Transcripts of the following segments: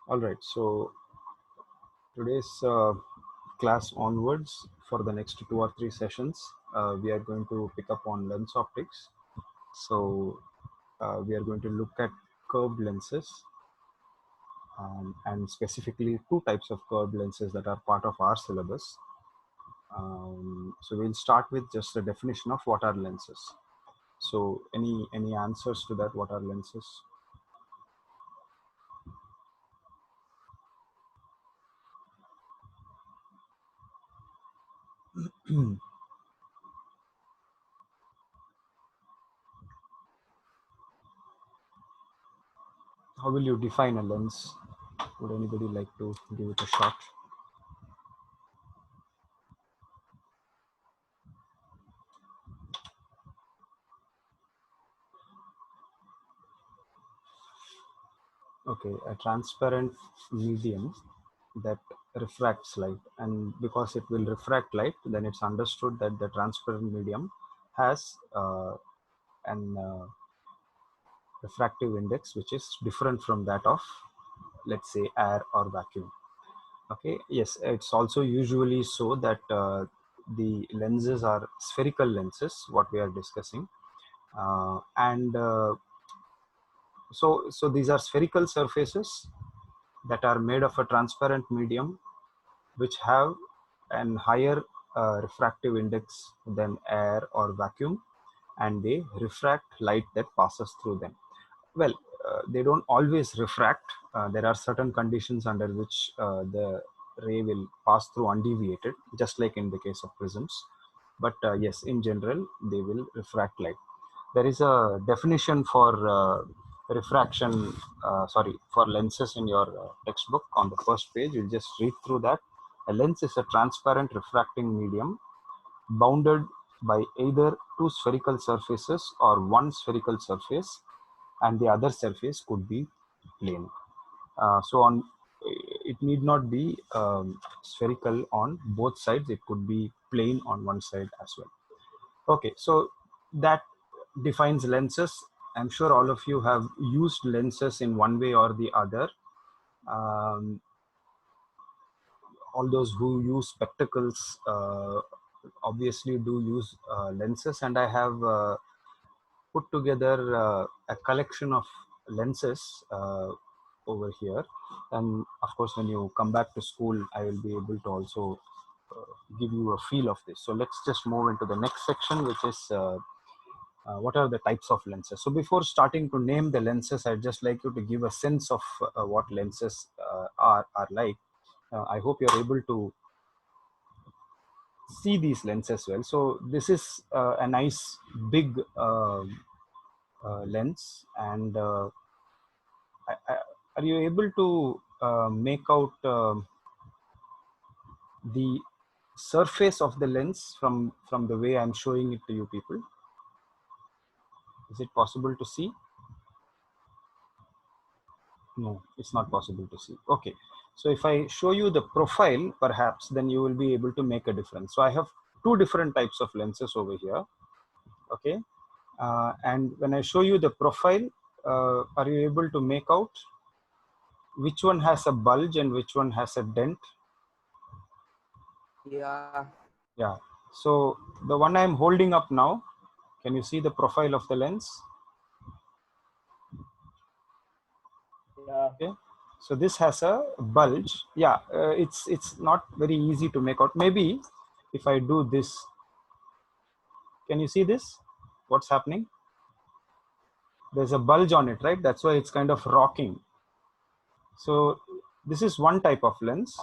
All right, so today's class onwards for the next 2 or 3 sessions, we are going to pick up on lens optics. So we are going to look at curved lenses and specifically two types of curved lenses that are part of our syllabus. So we'll start with just a definition of what are lenses. So any answers to that? What are lenses? How will you define a lens? Would anybody like to give it a shot? Okay, a transparent medium that refracts light, and because it will refract light, then it's understood that the transparent medium has an refractive index which is different from that of, let's say, air or vacuum. Okay, yes, it's also usually so that the lenses are spherical lenses, what we are discussing, and so these are spherical surfaces that are made of a transparent medium which have an higher refractive index than air or vacuum, and they refract light that passes through them. Well, they don't always refract. There are certain conditions under which the ray will pass through undeviated, just like in the case of prisms. But yes, in general, they will refract light. There is a definition for refraction, for lenses in your textbook on the first page. You'll just read through that. A lens is a transparent refracting medium bounded by either two spherical surfaces or one spherical surface, and the other surface could be plane. So it need not be spherical on both sides. It could be plane on one side as well. Okay, so that defines lenses. I'm sure all of you have used lenses in one way or the other. Um, all those who use spectacles obviously do use lenses, and I have put together a collection of lenses over here. And of course, when you come back to school, I will be able to also give you a feel of this. So let's just move into the next section, which is what are the types of lenses. So before starting to name the lenses, I'd just like you to give a sense of what lenses are like. I hope you're able to see these lenses well. So this is a nice big lens, and are you able to make out the surface of the lens from the way I'm showing it to you people? Is it possible to see? No, it's not possible to see. Okay, so if I show you the profile, perhaps then you will be able to make a difference. So I have two different types of lenses over here. Okay, and when I show you the profile, are you able to make out which one has a bulge and which one has a dent? Yeah. Yeah, so the one I'm holding up now, can you see the profile of the lens? Yeah. Okay, so this has a bulge. Yeah, it's not very easy to make out. Maybe if I do this, can you see this? What's happening? There's a bulge on it, right? That's why it's kind of rocking. So this is one type of lens,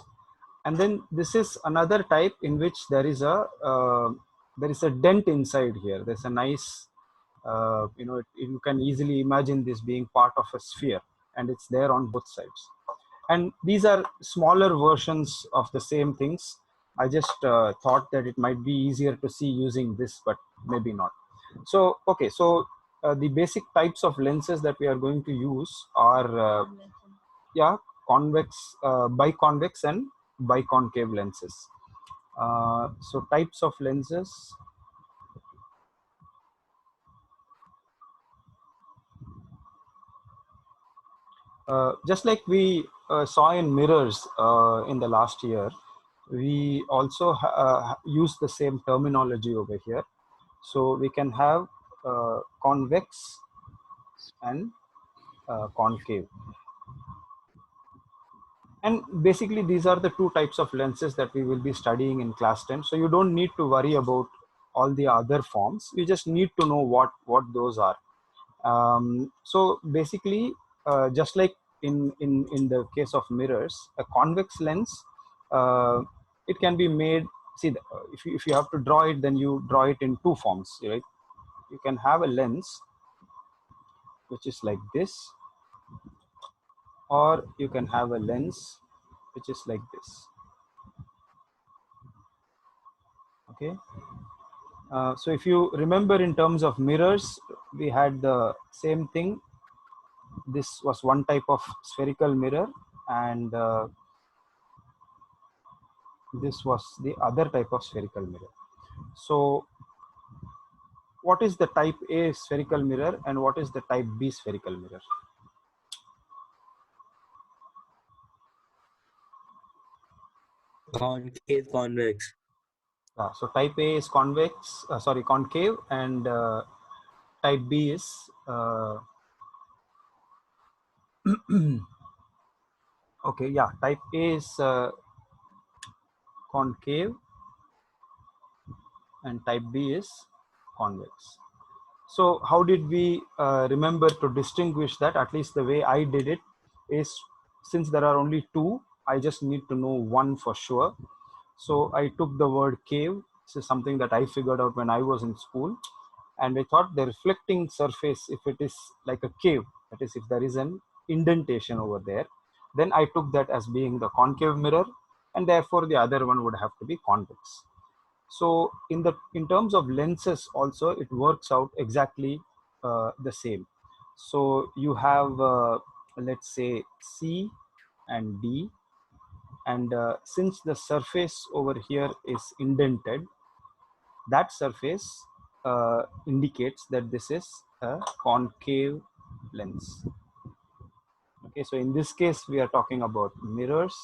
and then this is another type in which there is a dent inside here. There's a nice, you can easily imagine this being part of a sphere, and it's there on both sides. And these are smaller versions of the same things. I just thought that it might be easier to see using this, but maybe not. So okay, so the basic types of lenses that we are going to use are yeah, convex, biconvex and biconcave lenses. So types of lenses. Just like we saw in mirrors in the last year, we also use the same terminology over here. So we can have convex and concave. And basically these are the two types of lenses that we will be studying in class 10. So you don't need to worry about all the other forms. You just need to know what those are. So basically, just like in the case of mirrors, a convex lens, uh, it can be made, see, if you have to draw it, then you draw it in two forms, right? You can have a lens which is like this, or you can have a lens which is like this. Okay. So if you remember, in terms of mirrors, we had the same thing. This was one type of spherical mirror, and this was the other type of spherical mirror. So what is the type A spherical mirror and what is the type B spherical mirror? Concave, convex. So type A is concave, and type B is okay, yeah, type A is concave and type B is convex. So how did we remember to distinguish that? At least the way I did it is, since there are only two, I just need to know one for sure. So I took the word cave. This is something that I figured out when I was in school. And I thought the reflecting surface, if it is like a cave, that is, if there is an indentation over there, then I took that as being the concave mirror, and therefore the other one would have to be convex. So in terms of lenses also, it works out exactly the same. So you have let's say C and D, and since the surface over here is indented, that surface indicates that this is a concave lens. Okay, so in this case we are talking about mirrors,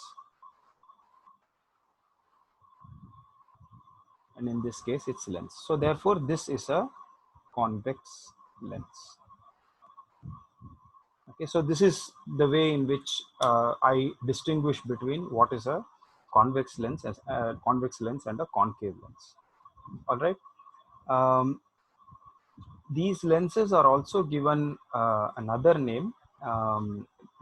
and in this case it's lens. So therefore this is a convex lens. Okay, so this is the way in which I distinguish between what is a convex lens as a convex lens and a concave lens. All right. These lenses are also given another name.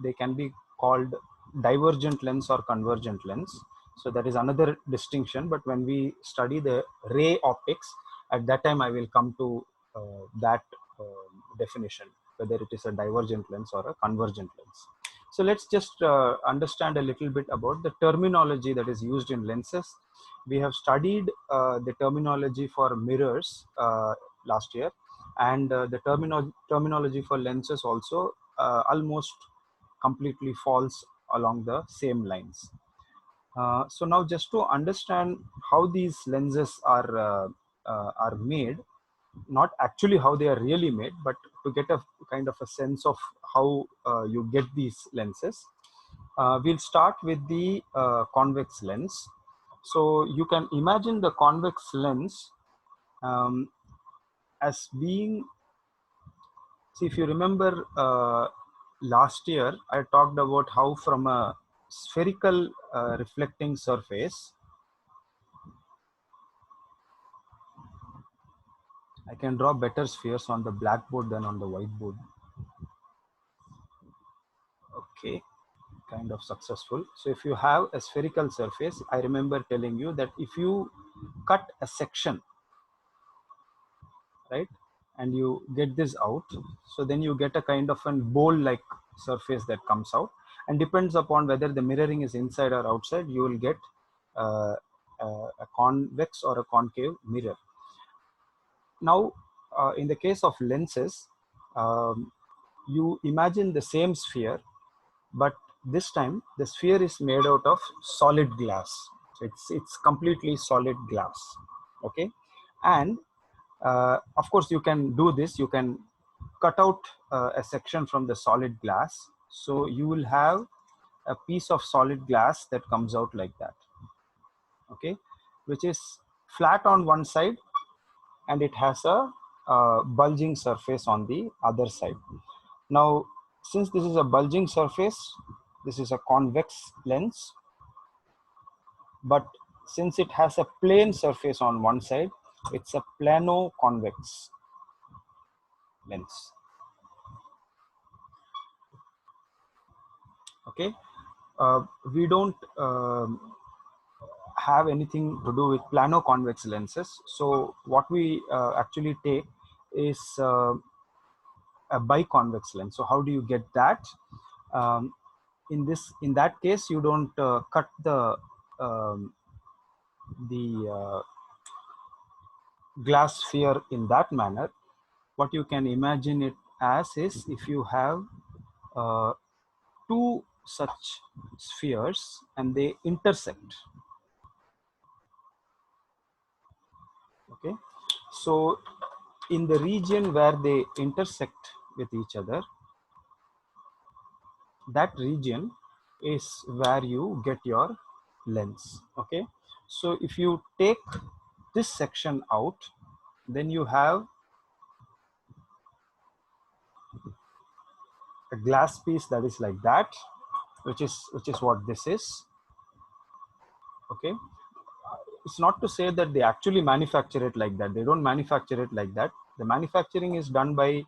They can be called divergent lens or convergent lens. So that is another distinction. But when we study the ray optics, at that time I will come to that definition, whether it is a divergent lens or a convergent lens. So let's just understand a little bit about the terminology that is used in lenses. We have studied the terminology for mirrors last year, and the terminology for lenses also almost completely falls along the same lines. So now, just to understand how these lenses are made, not actually how they are really made, but to get a kind of a sense of how you get these lenses, we'll start with the convex lens. So you can imagine the convex lens um, as being, see, if you remember last year, I talked about how from a spherical reflecting surface, I can draw better spheres on the blackboard than on the whiteboard. Okay, kind of successful. So if you have a spherical surface, I remember telling you that if you cut a section, right, and you get this out, so then you get a kind of a bowl like surface that comes out, and depends upon whether the mirroring is inside or outside, you will get uh, a convex or a concave mirror. Now in the case of lenses, um, you imagine the same sphere, but this time the sphere is made out of solid glass. So it's completely solid glass. Okay, and of course you can do this. You can cut out a section from the solid glass, So you will have a piece of solid glass that comes out like that, okay, which is flat on one side and it has a bulging surface on the other side. Now, since this is a bulging surface, this is a convex lens, but since it has a plane surface on one side, it's a plano-convex lens. Okay, we don't have anything to do with plano-convex lenses. So what we actually take is a biconvex lens. So how do you get that? Um, in that case, you don't cut um, the glass sphere in that manner. What you can imagine it as is if you have uh, two such spheres and they intersect. Okay, so in the region where they intersect with each other, that region is where you get your lens. Okay, so if you take this section out, then you have a glass piece that is like that, which is what this is. Okay, it's not to say that they actually manufacture it like that. They don't manufacture it like that. The manufacturing is done by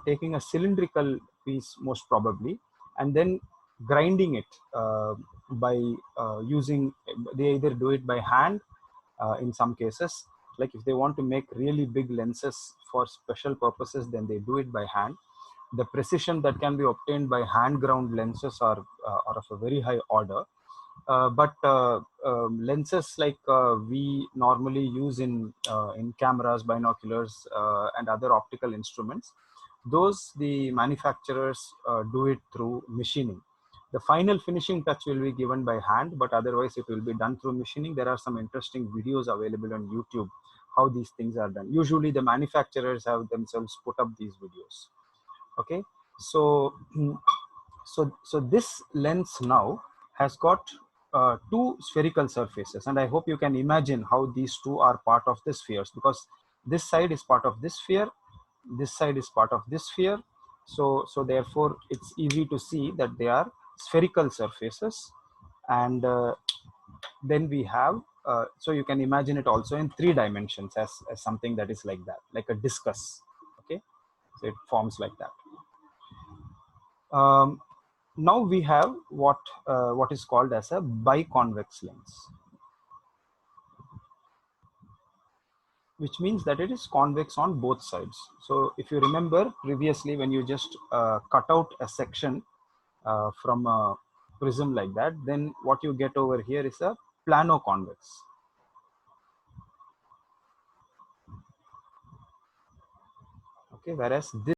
taking a cylindrical piece most probably and then grinding it by using, they either do it by hand in some cases. Like if they want to make really big lenses for special purposes, then they do it by hand. The precision that can be obtained by hand ground lenses are of a very high order. But lenses like we normally use in cameras, binoculars, and other optical instruments, those the manufacturers do it through machining. The final finishing touch will be given by hand, but otherwise it will be done through machining. There are some interesting videos available on YouTube how these things are done. Usually the manufacturers have themselves put up these videos. Okay, so so this lens now has got two spherical surfaces, and I hope you can imagine how these two are part of the spheres, because this side is part of this sphere, this side is part of this sphere. So therefore it's easy to see that they are spherical surfaces. And then we have so you can imagine it also in 3 dimensions as something that is like that, like a discus. Okay, so it forms like that. Now we have what is called as a biconvex lens, which means that it is convex on both sides. So if you remember previously, when you just cut out a section from a prism like that, then what you get over here is a plano convex. Okay, whereas this